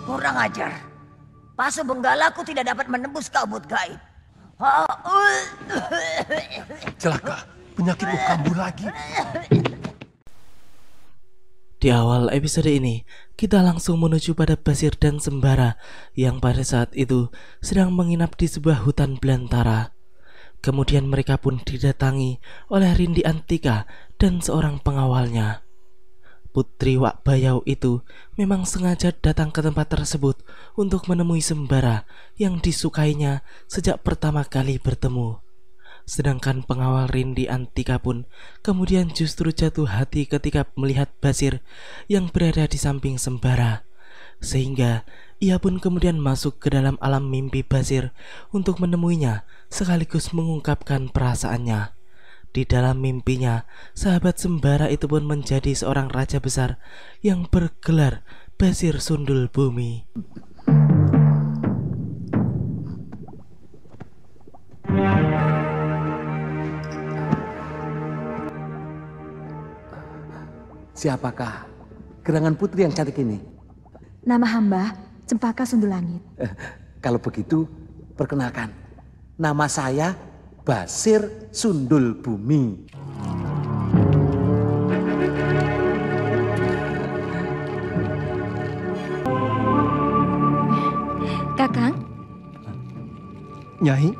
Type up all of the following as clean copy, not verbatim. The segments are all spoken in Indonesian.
Kurang ajar. Pasu benggalaku tidak dapat menembus kabut gaib. Celaka, penyakitmu kambuh lagi. Di awal episode ini, kita langsung menuju pada Basir dan Sembara yang pada saat itu sedang menginap di sebuah hutan belantara. Kemudian mereka pun didatangi oleh Rindi Antika dan seorang pengawalnya. Putri Wak Bayau itu memang sengaja datang ke tempat tersebut untuk menemui Sembara yang disukainya sejak pertama kali bertemu. Sedangkan pengawal Rindi Antika pun kemudian justru jatuh hati ketika melihat Basir yang berada di samping Sembara. Sehingga ia pun kemudian masuk ke dalam alam mimpi Basir untuk menemuinya sekaligus mengungkapkan perasaannya. Di dalam mimpinya, sahabat Sembara itu pun menjadi seorang raja besar yang bergelar Basir Sundul Bumi. Siapakah gerangan putri yang cantik ini? Nama hamba Cempaka Sundul Langit. Kalau begitu, perkenalkan. Nama saya Basir Sundul Bumi. Kakang? Nyai?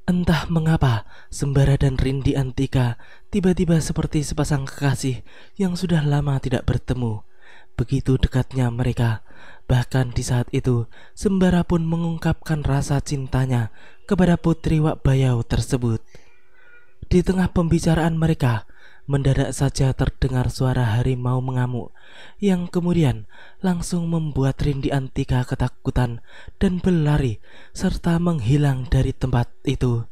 Entah mengapa, Sembara dan Rindi Antika tiba-tiba seperti sepasang kekasih yang sudah lama tidak bertemu. Begitu dekatnya mereka. Bahkan di saat itu, Sembara pun mengungkapkan rasa cintanya kepada Putri Wak Bayau tersebut. Di tengah pembicaraan mereka, mendadak saja terdengar suara harimau mengamuk yang kemudian langsung membuat Rindi Antika ketakutan dan berlari serta menghilang dari tempat itu.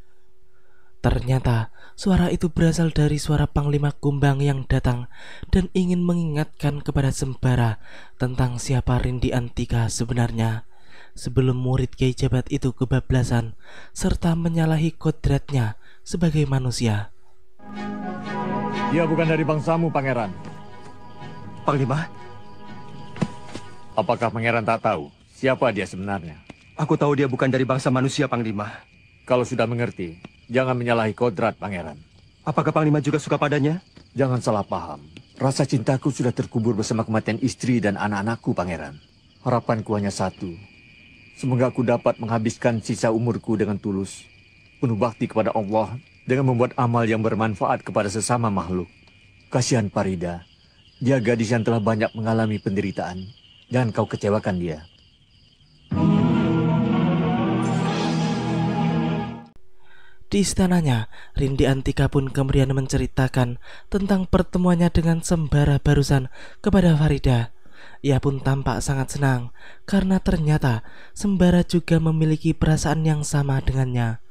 Ternyata suara itu berasal dari suara Panglima Kumbang yang datang dan ingin mengingatkan kepada Sembara tentang siapa Rindi Antika sebenarnya, sebelum murid Kiai Jabat itu kebablasan serta menyalahi kodratnya sebagai manusia. Dia bukan dari bangsamu, Pangeran. Panglima? Apakah Pangeran tak tahu siapa dia sebenarnya? Aku tahu dia bukan dari bangsa manusia, Panglima. Kalau sudah mengerti, jangan menyalahi kodrat, Pangeran. Apakah Panglima juga suka padanya? Jangan salah paham. Rasa cintaku sudah terkubur bersama kematian istri dan anak-anakku, Pangeran. Harapanku hanya satu. Semoga aku dapat menghabiskan sisa umurku dengan tulus, penuh bakti kepada Allah, dengan membuat amal yang bermanfaat kepada sesama makhluk. Kasihan Farida. Dia gadis yang telah banyak mengalami penderitaan. Jangan kau kecewakan dia. Di istananya, Rindi Antika pun kemudian menceritakan tentang pertemuannya dengan Sembara barusan kepada Farida. Ia pun tampak sangat senang karena ternyata Sembara juga memiliki perasaan yang sama dengannya.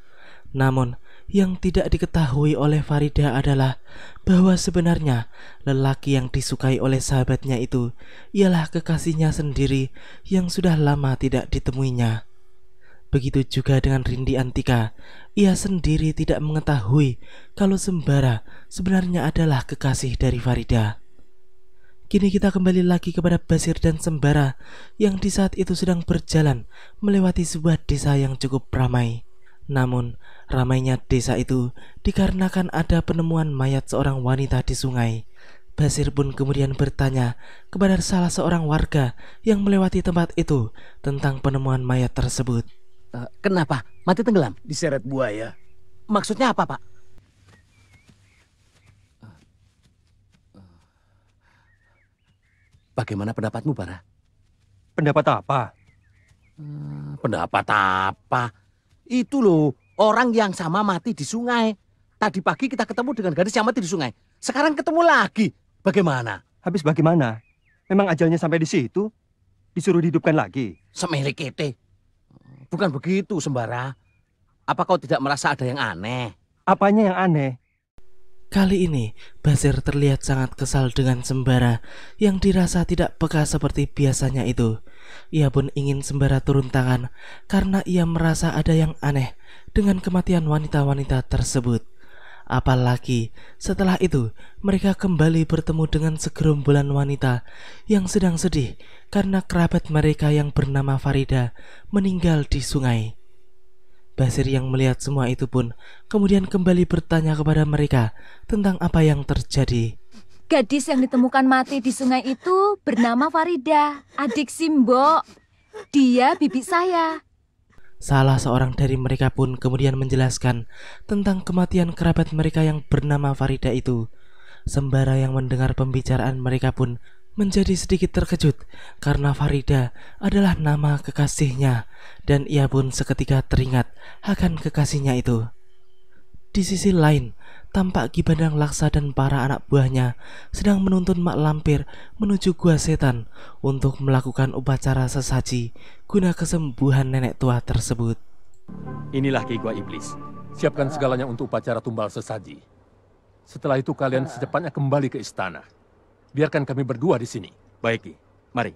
Namun, yang tidak diketahui oleh Farida adalah bahwa sebenarnya lelaki yang disukai oleh sahabatnya itu ialah kekasihnya sendiri yang sudah lama tidak ditemuinya. Begitu juga dengan Rindi Antika, ia sendiri tidak mengetahui kalau Sembara sebenarnya adalah kekasih dari Farida. Kini kita kembali lagi kepada Basir dan Sembara yang di saat itu sedang berjalan melewati sebuah desa yang cukup ramai. Namun, ramainya desa itu dikarenakan ada penemuan mayat seorang wanita di sungai. Basir pun kemudian bertanya kepada salah seorang warga yang melewati tempat itu tentang penemuan mayat tersebut. Kenapa? Mati tenggelam? Diseret buaya. Maksudnya apa, Pak? Bagaimana pendapatmu, Bara? Pendapat apa? Pendapat apa? Itu loh, orang yang sama mati di sungai. Tadi pagi kita ketemu dengan gadis yang mati di sungai. Sekarang ketemu lagi. Bagaimana? Habis bagaimana? Memang ajalnya sampai di situ? Disuruh dihidupkan lagi? Semele kete. Bukan begitu, Sembara. Apa kau tidak merasa ada yang aneh? Apanya yang aneh? Kali ini Basir terlihat sangat kesal dengan Sembara yang dirasa tidak peka seperti biasanya itu. Ia pun ingin Sembara turun tangan karena ia merasa ada yang aneh dengan kematian wanita-wanita tersebut. Apalagi setelah itu mereka kembali bertemu dengan segerombolan wanita yang sedang sedih karena kerabat mereka yang bernama Farida meninggal di sungai. Basir yang melihat semua itu pun kemudian kembali bertanya kepada mereka tentang apa yang terjadi. Gadis yang ditemukan mati di sungai itu bernama Farida, adik Simbo. Dia bibi saya. Salah seorang dari mereka pun kemudian menjelaskan tentang kematian kerabat mereka yang bernama Farida itu. Sembara yang mendengar pembicaraan mereka pun menjadi sedikit terkejut karena Farida adalah nama kekasihnya dan ia pun seketika teringat akan kekasihnya itu. Di sisi lain, tampak Ki Bandang Laksa dan para anak buahnya sedang menuntun Mak Lampir menuju gua setan untuk melakukan upacara sesaji guna kesembuhan nenek tua tersebut. Inilah Ki Gua Iblis. Siapkan segalanya untuk upacara tumbal sesaji. Setelah itu kalian secepatnya kembali ke istana. Biarkan kami berdua di sini. Baik, Ki. Mari.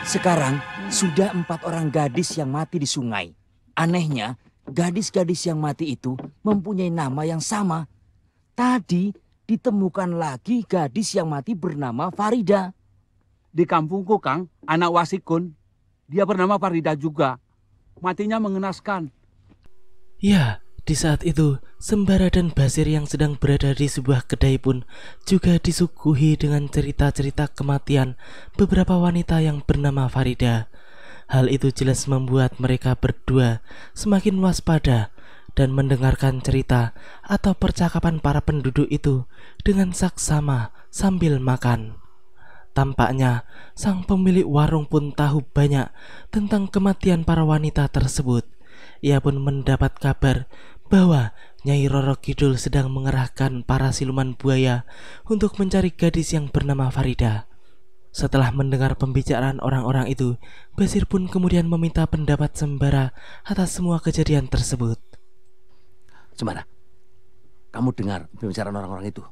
Sekarang sudah 4 orang gadis yang mati di sungai. Anehnya, gadis-gadis yang mati itu mempunyai nama yang sama. Tadi ditemukan lagi gadis yang mati bernama Farida. Di kampungku, Kang, anak Wasikun. Dia bernama Farida juga. Matinya mengenaskan. Ya, di saat itu Sembara dan Basir yang sedang berada di sebuah kedai pun juga disuguhi dengan cerita-cerita kematian beberapa wanita yang bernama Farida. Hal itu jelas membuat mereka berdua semakin waspada dan mendengarkan cerita atau percakapan para penduduk itu dengan saksama sambil makan. Tampaknya sang pemilik warung pun tahu banyak tentang kematian para wanita tersebut. Ia pun mendapat kabar bahwa Nyai Roro Kidul sedang mengerahkan para siluman buaya untuk mencari gadis yang bernama Farida. Setelah mendengar pembicaraan orang-orang itu, Basir pun kemudian meminta pendapat Sembara atas semua kejadian tersebut. Sembara, kamu dengar pembicaraan orang-orang itu?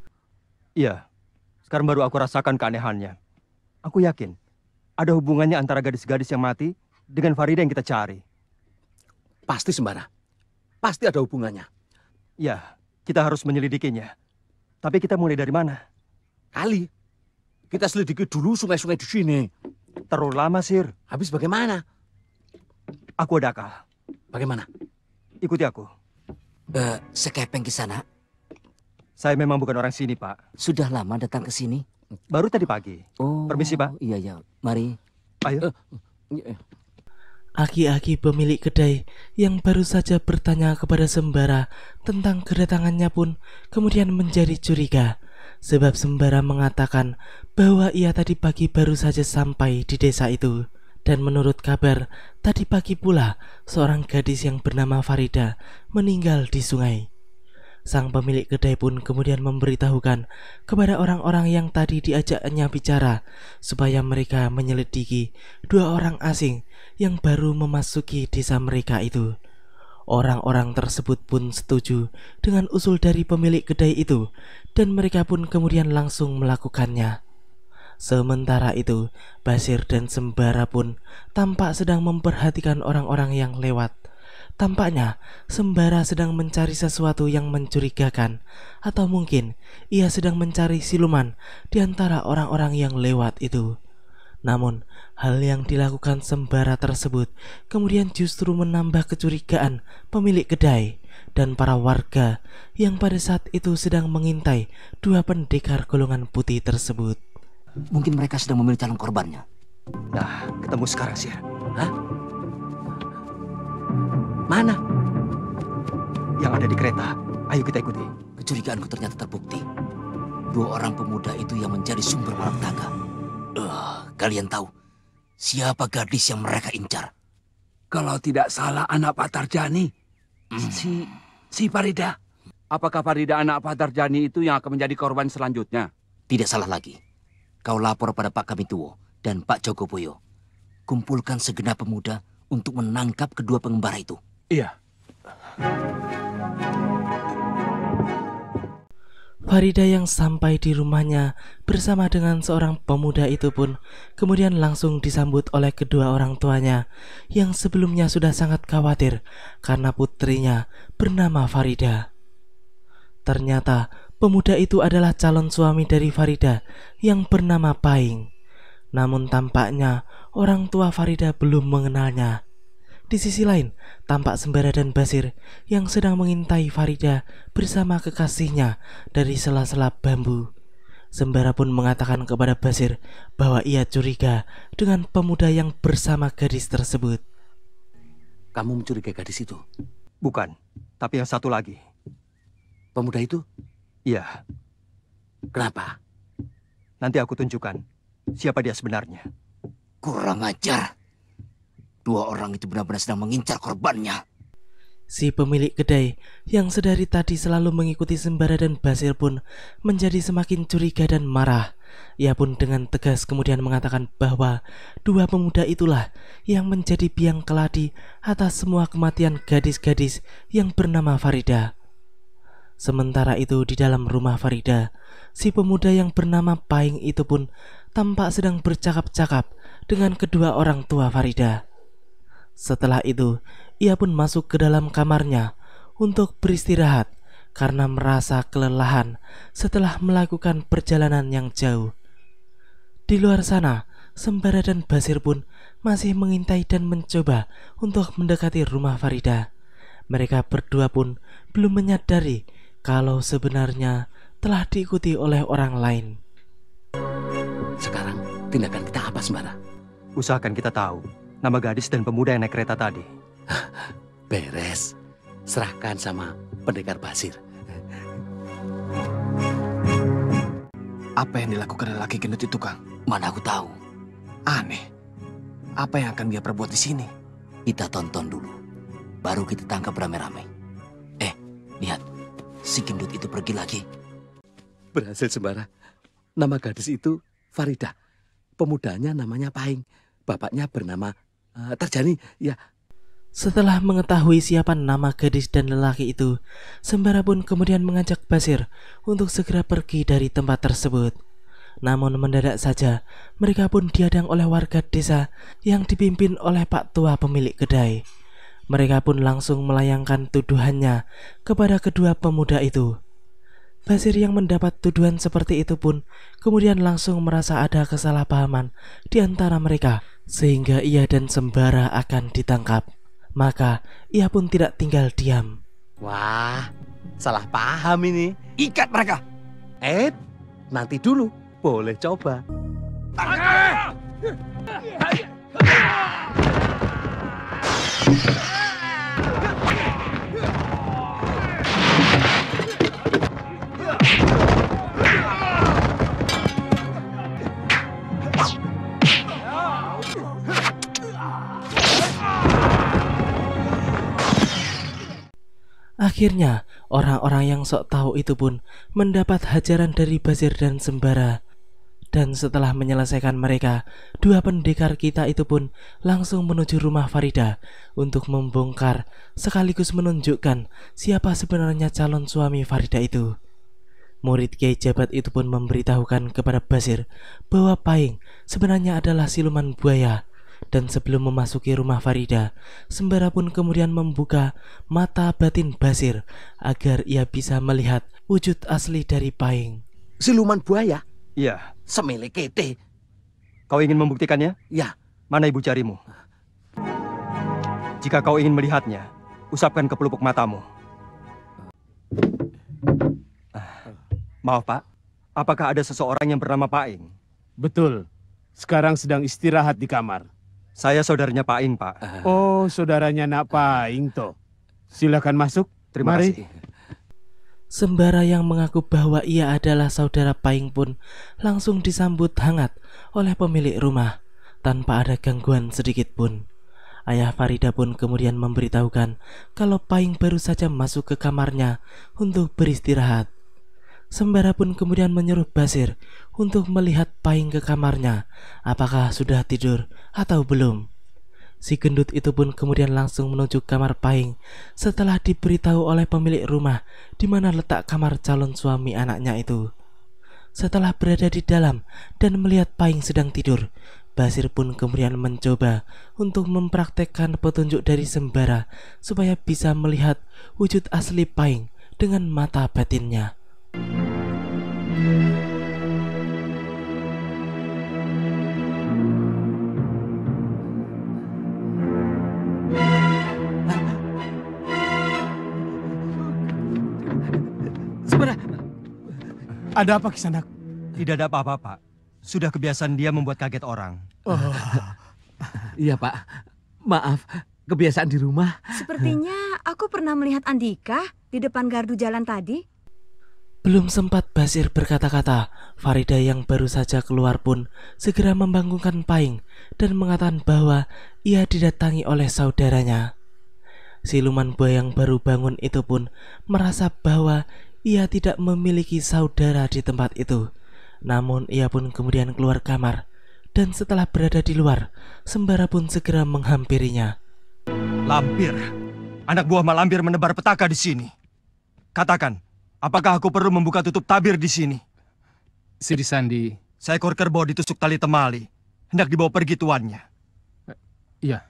Iya, sekarang baru aku rasakan keanehannya. Aku yakin ada hubungannya antara gadis-gadis yang mati dengan Farida yang kita cari. Pasti Sembara, pasti ada hubungannya. Ya, kita harus menyelidikinya. Tapi kita mulai dari mana? Kali kita selidiki dulu sungai-sungai di sini. Terlalu lama, Sir. Habis bagaimana? Aku ada akal. Bagaimana? Ikuti aku. Sekepeng ke sana. Saya memang bukan orang sini, Pak. Sudah lama datang ke sini? Baru tadi pagi. Oh, permisi, Pak. Iya, ya. Mari. Ayo. Aki-aki pemilik kedai yang baru saja bertanya kepada Sembara tentang kedatangannya pun kemudian menjadi curiga. Sebab Sembara mengatakan bahwa ia tadi pagi baru saja sampai di desa itu. Dan menurut kabar, tadi pagi pula seorang gadis yang bernama Farida meninggal di sungai. Sang pemilik kedai pun kemudian memberitahukan kepada orang-orang yang tadi diajaknya bicara supaya mereka menyelidiki 2 orang asing yang baru memasuki desa mereka itu. Orang-orang tersebut pun setuju dengan usul dari pemilik kedai itu dan mereka pun kemudian langsung melakukannya. Sementara itu, Basir dan Sembara pun tampak sedang memperhatikan orang-orang yang lewat. Tampaknya Sembara sedang mencari sesuatu yang mencurigakan, atau mungkin ia sedang mencari siluman di antara orang-orang yang lewat itu. Namun, hal yang dilakukan Sembara tersebut kemudian justru menambah kecurigaan pemilik kedai dan para warga yang pada saat itu sedang mengintai 2 pendekar golongan putih tersebut. Mungkin mereka sedang memilih calon korbannya. Nah, ketemu sekarang, Sir. Hah? Mana? Yang ada di kereta. Ayo kita ikuti. Kecurigaanku ternyata terbukti. 2 orang pemuda itu yang menjadi sumber malapetaka. Kalian tahu siapa gadis yang mereka incar? Kalau tidak salah anak Pak Tarjani. Si Farida. Apakah Farida anak Pak Tarjani itu yang akan menjadi korban selanjutnya? Tidak salah lagi. Kau lapor pada Pak Kamituwo dan Pak Jogoboyo. Kumpulkan segenap pemuda untuk menangkap kedua pengembara itu. Iya. Farida yang sampai di rumahnya bersama dengan seorang pemuda itu pun kemudian langsung disambut oleh kedua orang tuanya yang sebelumnya sudah sangat khawatir karena putrinya bernama Farida. Ternyata pemuda itu adalah calon suami dari Farida yang bernama Paing. Namun tampaknya orang tua Farida belum mengenalnya. Di sisi lain, tampak Sembara dan Basir yang sedang mengintai Farida bersama kekasihnya dari sela-sela bambu. Sembara pun mengatakan kepada Basir bahwa ia curiga dengan pemuda yang bersama gadis tersebut. Kamu mencurigai gadis itu? Bukan, tapi yang satu lagi. Pemuda itu? Iya. Kenapa? Nanti aku tunjukkan siapa dia sebenarnya. Kurang ajar. Dua orang itu benar-benar sedang mengincar korbannya. Si pemilik kedai yang sedari tadi selalu mengikuti Sembara dan Basir pun menjadi semakin curiga dan marah. Ia pun dengan tegas kemudian mengatakan bahwa dua pemuda itulah yang menjadi biang keladi atas semua kematian gadis-gadis yang bernama Farida. Sementara itu di dalam rumah Farida, si pemuda yang bernama Paing itu pun tampak sedang bercakap-cakap dengan kedua orang tua Farida. Setelah itu, ia pun masuk ke dalam kamarnya untuk beristirahat karena merasa kelelahan setelah melakukan perjalanan yang jauh. Di luar sana, Sembara dan Basir pun masih mengintai dan mencoba untuk mendekati rumah Farida. Mereka berdua pun belum menyadari kalau sebenarnya telah diikuti oleh orang lain. Sekarang tindakan kita apa, Sembara? Usahakan kita tahu nama gadis dan pemuda yang naik kereta tadi. Beres. Serahkan sama pendekar Basir. Apa yang dilakukan lelaki gendut itu, Kang? Mana aku tahu. Aneh. Apa yang akan dia perbuat di sini? Kita tonton dulu. Baru kita tangkap rame-rame. Lihat. Si gendut itu pergi lagi. Berhasil, Sembara. Nama gadis itu Farida. Pemudanya namanya Paing. Bapaknya bernama Tarjani, ya. Setelah mengetahui siapa nama gadis dan lelaki itu, Sembara pun kemudian mengajak Basir untuk segera pergi dari tempat tersebut. Namun mendadak saja, mereka pun dihadang oleh warga desa yang dipimpin oleh Pak Tua pemilik kedai. Mereka pun langsung melayangkan tuduhannya kepada kedua pemuda itu. Basir yang mendapat tuduhan seperti itu pun kemudian langsung merasa ada kesalahpahaman di antara mereka, sehingga ia dan Sembara akan ditangkap. Maka ia pun tidak tinggal diam. Wah, salah paham ini. Ikat mereka. Nanti dulu. Boleh coba. Akhirnya, orang-orang yang sok tahu itu pun mendapat hajaran dari Basir dan Sembara. Dan setelah menyelesaikan mereka, dua pendekar kita itu pun langsung menuju rumah Farida untuk membongkar sekaligus menunjukkan siapa sebenarnya calon suami Farida itu. Murid Kiai Jabat itu pun memberitahukan kepada Basir bahwa Paing sebenarnya adalah siluman buaya. Dan sebelum memasuki rumah Farida, Sembara pun kemudian membuka mata batin Basir agar ia bisa melihat wujud asli dari Paing. Siluman buaya? Iya. Semele kete. Kau ingin membuktikannya? Ya. Mana ibu jarimu? Jika kau ingin melihatnya, usapkan ke pelupuk matamu. Maaf, Pak. Apakah ada seseorang yang bernama Paing? Betul. Sekarang sedang istirahat di kamar. Saya saudaranya Paing, Pak. Oh, saudaranya Nak Paing toh. Silakan masuk. Terima kasih. Sembara yang mengaku bahwa ia adalah saudara Paing pun langsung disambut hangat oleh pemilik rumah tanpa ada gangguan sedikit pun. Ayah Farida pun kemudian memberitahukan kalau Paing baru saja masuk ke kamarnya untuk beristirahat. Sembara pun kemudian menyuruh Basir untuk melihat Paing ke kamarnya, apakah sudah tidur atau belum. Si gendut itu pun kemudian langsung menuju kamar Pahing setelah diberitahu oleh pemilik rumah di mana letak kamar calon suami anaknya itu. Setelah berada di dalam dan melihat Pahing sedang tidur, Basir pun kemudian mencoba untuk mempraktekkan petunjuk dari Sembara supaya bisa melihat wujud asli Pahing dengan mata batinnya. Ada apa Kisanak? Tidak ada apa-apa, Pak. Sudah kebiasaan dia membuat kaget orang. Oh. Iya, Pak. Maaf, kebiasaan di rumah. Sepertinya aku pernah melihat Andika di depan gardu jalan tadi. Belum sempat Basir berkata-kata, Farida yang baru saja keluar pun segera membangunkan Pahing dan mengatakan bahwa ia didatangi oleh saudaranya. Siluman buaya yang baru bangun itu pun merasa bahwa ia tidak memiliki saudara di tempat itu. Namun ia pun kemudian keluar kamar, dan setelah berada di luar, Sembara pun segera menghampirinya. Lampir, anak buah Mak Lampir menebar petaka di sini. Katakan, apakah aku perlu membuka tutup tabir di sini? Sidi Sandi, seekor kerbau ditusuk tali temali, hendak dibawa pergi tuannya. Iya.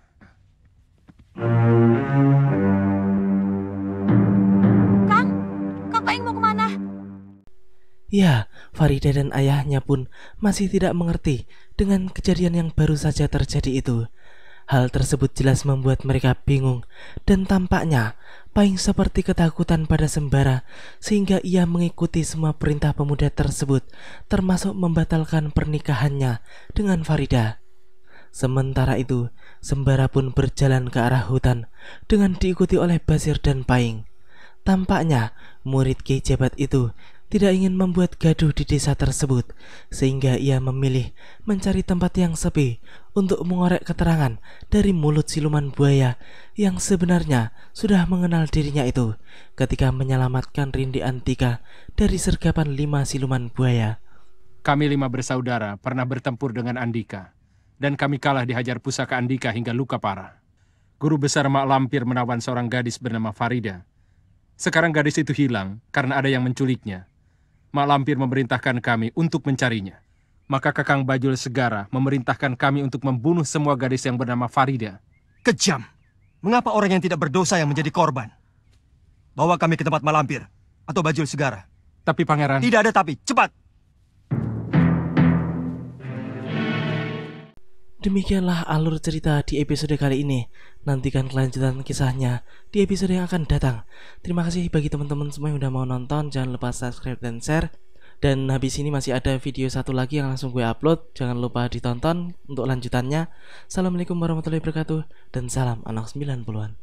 Kang Pahing mau kemana? Ya, Farida dan ayahnya pun masih tidak mengerti dengan kejadian yang baru saja terjadi itu. Hal tersebut jelas membuat mereka bingung, dan tampaknya Pahing seperti ketakutan pada Sembara sehingga ia mengikuti semua perintah pemuda tersebut, termasuk membatalkan pernikahannya dengan Farida. Sementara itu, Sembara pun berjalan ke arah hutan dengan diikuti oleh Basir dan Pahing. Tampaknya murid Ki Jabat itu tidak ingin membuat gaduh di desa tersebut, sehingga ia memilih mencari tempat yang sepi untuk mengorek keterangan dari mulut siluman buaya yang sebenarnya sudah mengenal dirinya itu ketika menyelamatkan Rindi Antika dari sergapan 5 siluman buaya. Kami 5 bersaudara pernah bertempur dengan Andika, dan kami kalah dihajar pusaka Andika hingga luka parah. Guru besar Mak Lampir menawan seorang gadis bernama Farida. Sekarang gadis itu hilang karena ada yang menculiknya. Mak Lampir memerintahkan kami untuk mencarinya. Maka Kakang Bajul Segara memerintahkan kami untuk membunuh semua gadis yang bernama Farida. Kejam! Mengapa orang yang tidak berdosa yang menjadi korban? Bawa kami ke tempat Mak Lampir atau Bajul Segara. Tapi Pangeran... Tidak ada tapi, cepat! Demikianlah alur cerita di episode kali ini. Nantikan kelanjutan kisahnya di episode yang akan datang. Terima kasih bagi teman-teman semua yang udah mau nonton. Jangan lupa subscribe dan share. Dan habis ini masih ada video satu lagi yang langsung gue upload. Jangan lupa ditonton untuk lanjutannya. Assalamualaikum warahmatullahi wabarakatuh. Dan salam anak 90-an.